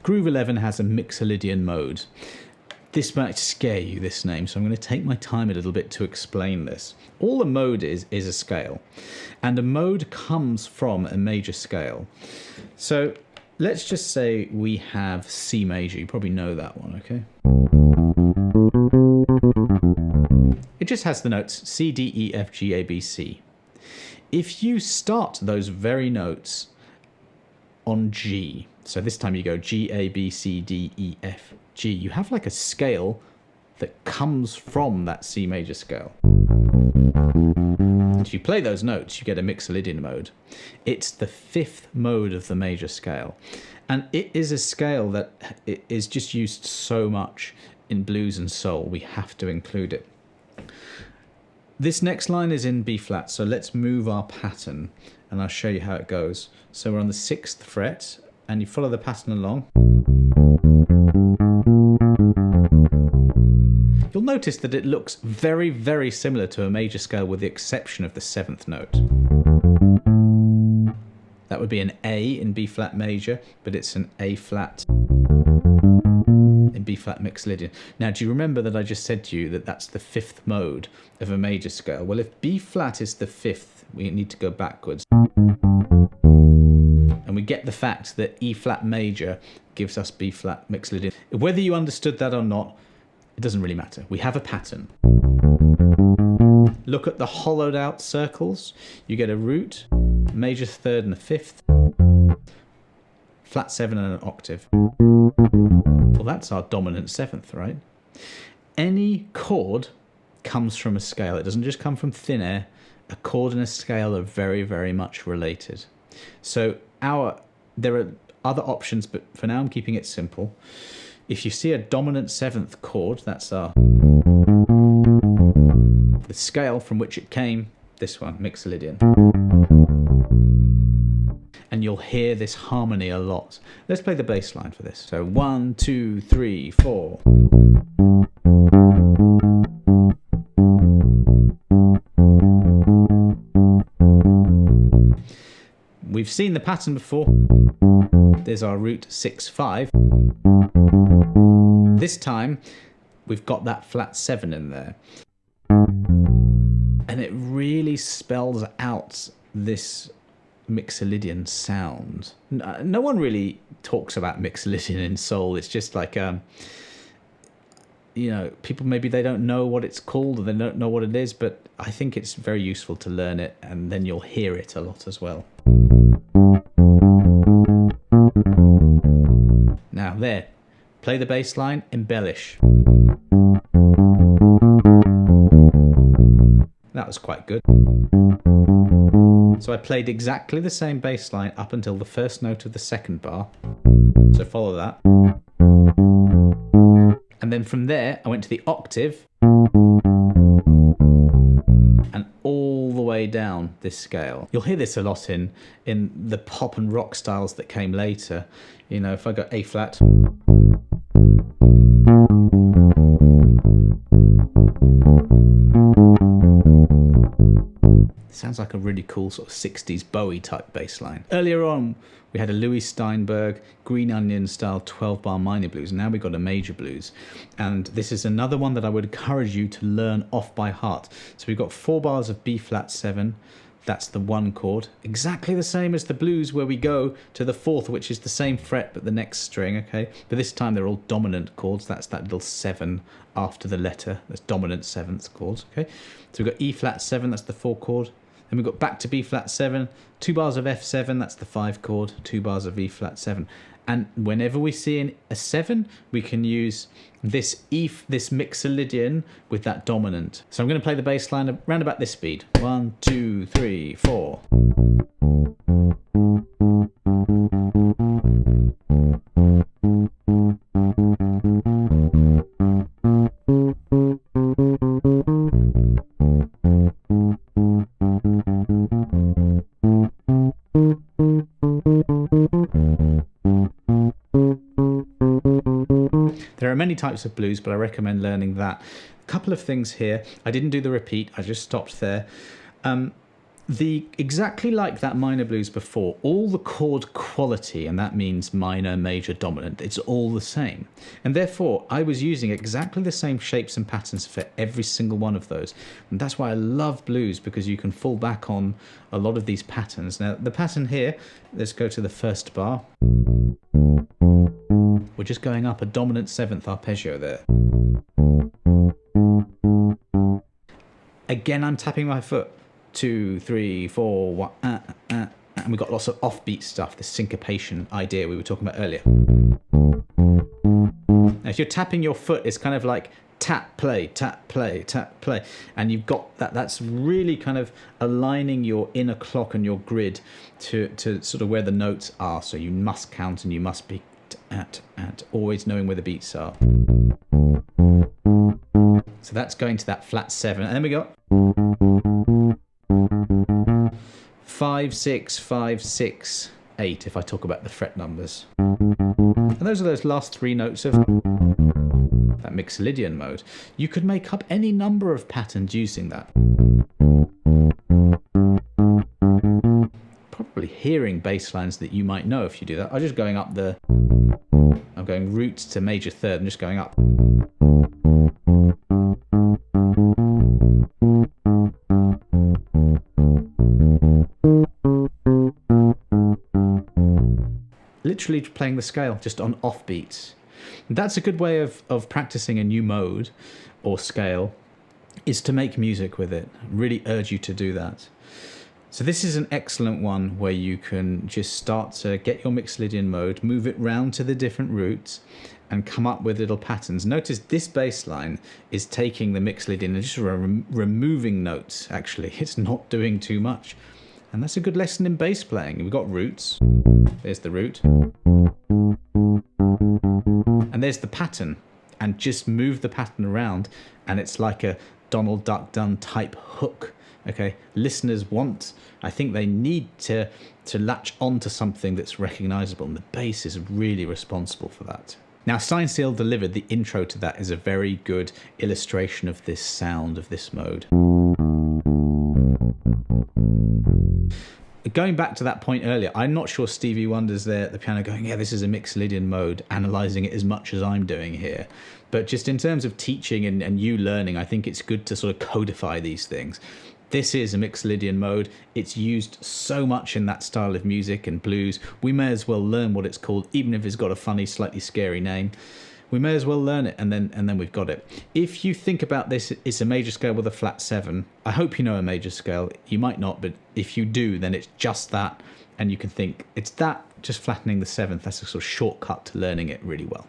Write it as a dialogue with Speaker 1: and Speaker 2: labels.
Speaker 1: Groove 11 has a Mixolydian mode. This might scare you, this name, so I'm going to take my time a little bit to explain this. All a mode is a scale, and a mode comes from a major scale. So let's just say we have C major. You probably know that one, okay? It just has the notes C, D, E, F, G, A, B, C. If you start those very notes on G, so this time you go G, A, B, C, D, E, F, G, you have like a scale that comes from that C major scale. If you play those notes, you get a Mixolydian mode. It's the fifth mode of the major scale. And it is a scale that is just used so much in blues and soul, we have to include it. This next line is in B flat, so let's move our pattern and I'll show you how it goes. So we're on the 6th fret and you follow the pattern along. You'll notice that it looks very, very similar to a major scale with the exception of the 7th note. That would be an A in B flat major, but it's an A flat in B flat Mixolydian. Now, do you remember that I just said to you that that's the 5th mode of a major scale? Well, if B flat is the 5th, we need to go backwards. And we get the fact that E flat major gives us B flat Mixolydian. Whether you understood that or not, it doesn't really matter. We have a pattern. Look at the hollowed out circles. You get a root, major 3rd and a 5th, flat 7 and an octave. Well, that's our dominant 7th, right? Any chord comes from a scale. It doesn't just come from thin air. A chord and a scale are very, very much related. So there are other options, but for now I'm keeping it simple. If you see a dominant 7th chord, that's the scale from which it came, this one, Mixolydian. And you'll hear this harmony a lot. Let's play the bass line for this. So 1, 2, 3, 4. We've seen the pattern before. There's our root 6, 5. This time, we've got that flat 7 in there. And it really spells out this Mixolydian sound. No one really talks about Mixolydian in soul. It's just like, you know, people maybe they don't know what it's called or they don't know what it is, but I think it's very useful to learn it and then you'll hear it a lot as well. Now there, play the bass line, embellish. That was quite good. So I played exactly the same bass line up until the first note of the 2nd bar. So follow that. And then from there, I went to the octave and all the way down this scale. You'll hear this a lot in the pop and rock styles that came later. You know, if I got A flat, sounds like a really cool sort of 60s Bowie type bass line. Earlier on, we had a Louis Steinberg, Green Onion style 12-bar minor blues. Now we've got a major blues. And this is another one that I would encourage you to learn off by heart. So we've got 4 bars of B flat 7. That's the 1 chord. Exactly the same as the blues where we go to the 4th, which is the same fret but the next string, okay? But this time they're all dominant chords. That's that little 7 after the letter. That's dominant 7th chords, okay? So we've got E flat 7, that's the 4 chord. Then we've got back to B flat 7, 2 bars of F7, that's the 5 chord, 2 bars of E flat 7. And whenever we see a 7, we can use this Mixolydian with that dominant. So I'm going to play the bass line around about this speed. 1, 2, 3, 4. There are many types of blues, but I recommend learning that. A couple of things here. I didn't do the repeat, I just stopped there. Exactly like that minor blues before, all the chord quality, and that means minor, major, dominant, it's all the same. And therefore, I was using exactly the same shapes and patterns for every single one of those. And that's why I love blues, because you can fall back on a lot of these patterns. Now, the pattern here, let's go to the first bar. We're just going up a dominant 7th arpeggio there. Again, I'm tapping my foot. 2, 3, 4, 1, and we've got lots of offbeat stuff, the syncopation idea we were talking about earlier. Now, if you're tapping your foot, it's kind of like tap, play, tap, play, tap, play. And you've got that, that's really kind of aligning your inner clock and your grid to sort of where the notes are. So you must count and you must be at, always knowing where the beats are. So that's going to that flat 7. And then we got 5, 6, 5, 6, 8, if I talk about the fret numbers. And those are those last 3 notes of that Mixolydian mode. You could make up any number of patterns using that. Probably hearing bass lines that you might know if you do that. I'm just going up I'm going roots to major 3rd and just going up. Literally playing the scale just on off beats. That's a good way of practicing a new mode or scale, is to make music with it. I really urge you to do that. So this is an excellent one where you can just start to get your Mixolydian mode, move it round to the different roots and come up with little patterns. Notice this bass line is taking the Mixolydian and just removing notes, actually. It's not doing too much. And that's a good lesson in bass playing. We've got roots. There's the root. And there's the pattern. And just move the pattern around and it's like a Donald Duck Dunn type hook. Okay, listeners want, I think they need to latch onto something that's recognizable, and the bass is really responsible for that. Now, Steinseal Delivered, the intro to that, is a very good illustration of this sound of this mode. Going back to that point earlier, I'm not sure Stevie Wonder's there at the piano going, yeah, this is a Mixolydian mode, analysing it as much as I'm doing here. But just in terms of teaching and you learning, I think it's good to sort of codify these things. This is a Mixolydian mode. It's used so much in that style of music and blues. We may as well learn what it's called, even if it's got a funny, slightly scary name. We may as well learn it, and then we've got it. If you think about this, it's a major scale with a flat 7. I hope you know a major scale. You might not, but if you do, then it's just that, and you can think it's that, just flattening the 7th. That's a sort of shortcut to learning it really well.